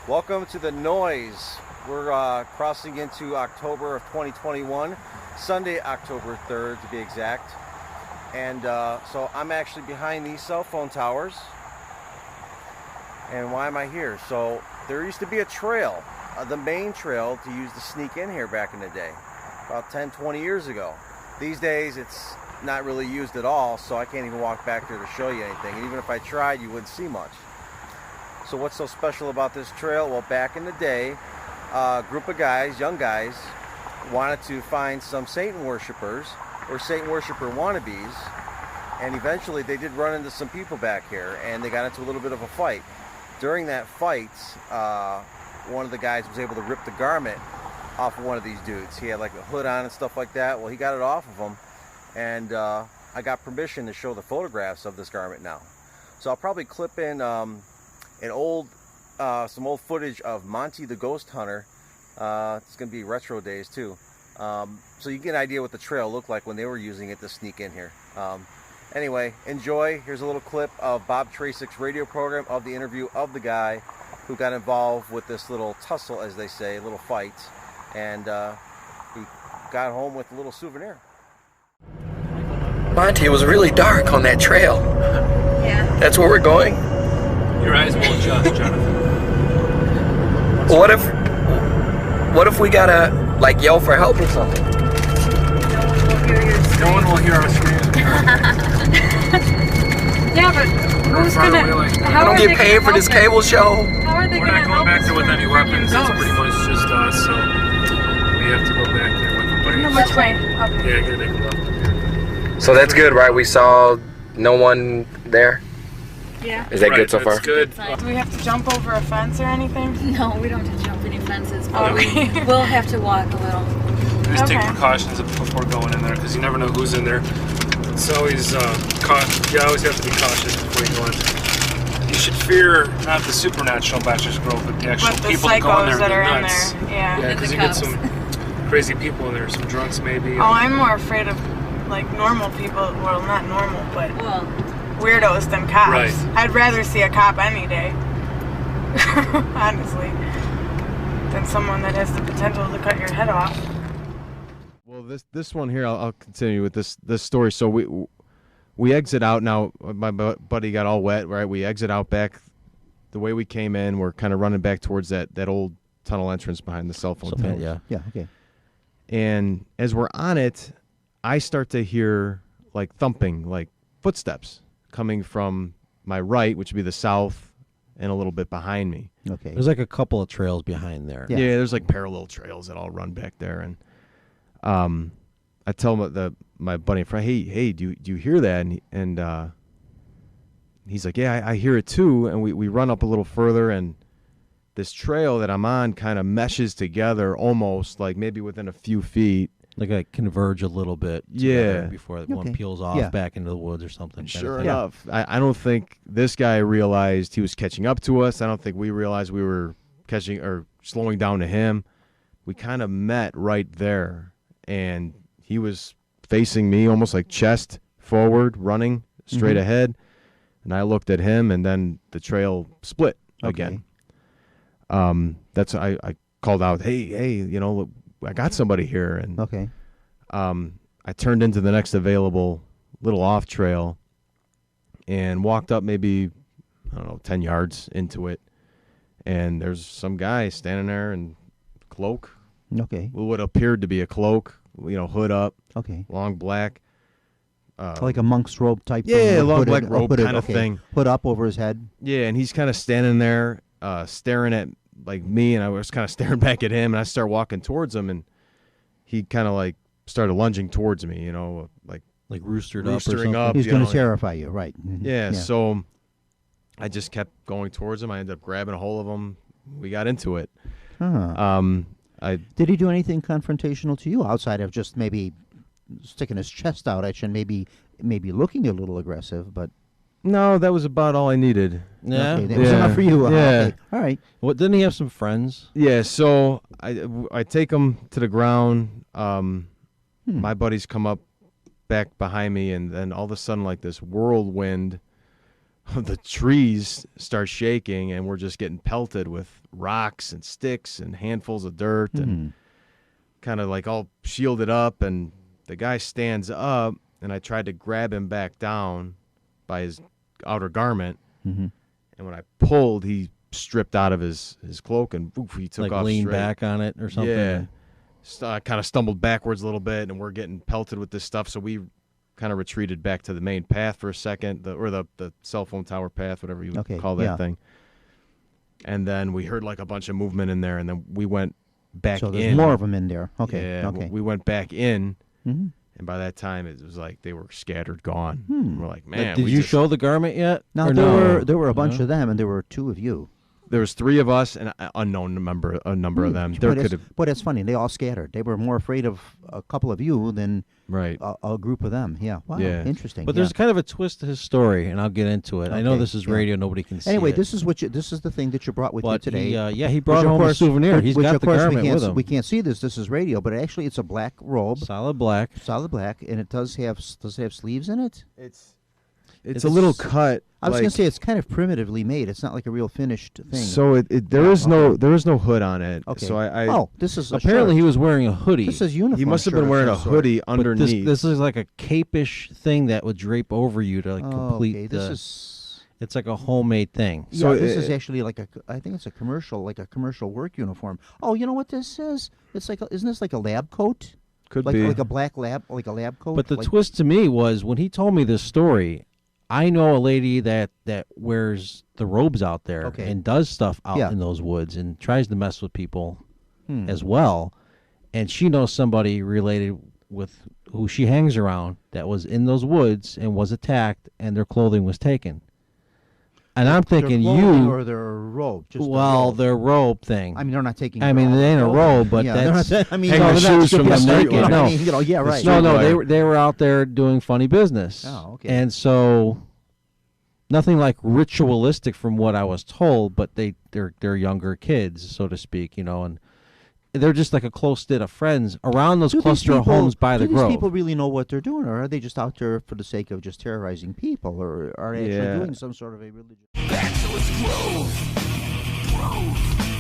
Welcome to the noise. We're crossing into October of 2021, Sunday, October 3rd to be exact. And so I'm actually behind these cell phone towers. And why am I here? So there used to be a trail, the main trail to use to sneak in here back in the day, about 10, 20 years ago. These days it's not really used at all, so I can't even walk back there to show you anything. And even if I tried, you wouldn't see much. So what's so special about this trail? Well, back in the day, a group of guys, young guys, wanted to find some Satan worshipers or Satan worshiper wannabes, and eventually they did run into some people back here, and they got into a little bit of a fight. During that fight, one of the guys was able to rip the garment off of one of these dudes. He had like a hood on and stuff like that. Well, he got it off of him, and I got permission to show the photographs of this garment now. So I'll probably clip in some old footage of Monty the Ghost Hunter. It's going to be retro days too. So you get an idea what the trail looked like when they were using it to sneak in here. Anyway, enjoy. Here's a little clip of Bob Tracek's radio program of the interview of the guy who got involved with this little tussle, as they say, a little fight. And he got home with a little souvenir. Monty, it was really dark on that trail. Yeah. That's where we're going? Your eyes won't adjust, Jonathan. What if we gotta, like, yell for help or something? No one will hear our screaming. Yeah, but who's gonna... I don't get paid for this cable show. How are they We're not going back there with any weapons. It's pretty much just us, so we have to go back there with the blades. Which way? Yeah, gotta make a left. So that's good, right? We saw no one there? Yeah. Is that good so far? That's good. Do we have to jump over a fence or anything? No, we don't have to jump any fences, but Okay. we'll have to walk a little. Just take Okay. precautions before going in there, because you never know who's in there. It's always, you always have to be cautious before you go in. You should fear not the supernatural Bachelors Grove, but the actual But the people that go in there psychos that are and in get nuts. there. Yeah, Yeah. because the you get cops. some crazy people in there, some drunks maybe. Oh, I'm more afraid of, like, normal people. Well, not normal, but Well, weirdos than cops. Right. I'd rather see a cop any day. Honestly. Than someone that has the potential to cut your head off. Well, this one here, I'll continue with this story. So we exit out now. My buddy got all wet, right? We exit out back the way we came in. We're kind of running back towards that old tunnel entrance behind the cell phone tower. Yeah, okay. And as we're on it, I start to hear like thumping, like footsteps coming from my right, which would be the south, and a little bit behind me. Okay. There's like a couple of trails behind there. Yeah. Yeah, there's like parallel trails that all run back there, and I tell my buddy in front, hey, do you hear that? And he's like, yeah, I hear it too. And we run up a little further, and this trail that I'm on kind of meshes together, almost like maybe within a few feet. Like I converge a little bit Yeah. before Okay. one peels off Yeah. back into the woods or something. Sure kind of enough, I don't think this guy realized he was catching up to us. I don't think we realized we were catching or slowing down to him. We kind of met right there, and he was facing me almost like chest forward, running straight ahead. And I looked at him, and then the trail split again. That's I called out, hey, look, I got somebody here. And Okay. I turned into the next available little off trail and walked up maybe, 10 yards into it. And there's some guy standing there in cloak, Okay. what appeared to be a cloak, hood up, Okay. long black. Like a monk's robe type Yeah, thing? long Hooded- black robe hooded, kind of okay. thing. Hood up over his head? Yeah, and he's kind of standing there staring at like me, and I was kind of staring back at him, and I start walking towards him, and he kind of like started lunging towards me, like roostered roostering up. up. He's you going know. to terrify you, right. Mhm. Yeah, so I just kept going towards him. I ended up grabbing a hold of him. We got into it. Huh. Did he do anything confrontational to you outside of just maybe sticking his chest out at you and maybe looking a little aggressive, but... No, that was about all I needed. Yeah. Okay, that was enough for you. Yeah. Okay. All right. What, didn't he have some friends? Yeah, so I take him to the ground. My buddies come up back behind me, and then all of a sudden, like this whirlwind the trees start shaking, and we're just getting pelted with rocks and sticks and handfuls of dirt and kind of like all shielded up. And the guy stands up, and I tried to grab him back down by his outer garment. And when I pulled, he stripped out of his cloak, and poof, he took Like off lean straight. back on it or something. Yeah. Kind of stumbled backwards a little bit, and we're getting pelted with this stuff. So we kind of retreated back to the main path for a second, the cell phone tower path, whatever you would call that thing. And then we heard like a bunch of movement in there, and then we went back in. So there's more of them in there. Okay. Yeah, Okay. we went back in, and by that time it was like they were scattered, gone. We're like, man. Did you show the garment yet? Now Or there were a bunch of them, and there were 2 of you. There was 3 of us and an unknown number of them. There could have. But it's funny. They all scattered. They were more afraid of a couple of you than a group of them. Yeah. Wow. Yeah. Interesting. But there's kind of a twist to his story, and I'll get into it. I know Okay, this is yeah. radio; nobody can see Anyway, it. this is the thing that you brought with you But today. he brought Which, of home a course- souvenir. He's which, got of the course, garment with him. We can't see this. This is radio, but actually, it's a black robe, Solid black. and it does it have sleeves in it? It's a little cut. I was like, going to say it's kind of primitively made. It's not like a real finished thing. So there is no hood on it. Okay. So I this is a Apparently, shirt. he was wearing a hoodie. This is uniform. he must have shirt been of wearing a some sort. hoodie But underneath. This is like a cape-ish thing that would drape over you to like complete Okay, the. this is. It's like a homemade thing. So So this is actually I think it's a commercial work uniform. Oh, you know what this is? It's like isn't this like a lab coat? Could like be. like a black lab coat. But the like, twist to me was when he told me this story. I know a lady that wears the robes out there Okay. and does stuff out Yeah. in those woods and tries to mess with people as well. And she knows somebody related with who she hangs around that was in those woods and was attacked, and their clothing was taken. And I'm thinking their clothing you, or their robe. Just well, the robe. their robe thing. I mean, they're not taking. I mean, it ain't a robe, but yeah, they're that's not, I mean, Hang no, your they're not shoes from the stripping street naked. light. I mean, yeah, right. No, Street they were out there doing funny business. Oh, okay. And so nothing like ritualistic from what I was told, but they're younger kids, so to speak, and they're just like a close knit of friends around those Do these cluster of people- homes by the do these grove. people really know what they're doing, or are they just out there for the sake of just terrorizing people, or are they actually Yeah. doing some sort of a religious? Bachelors Grove.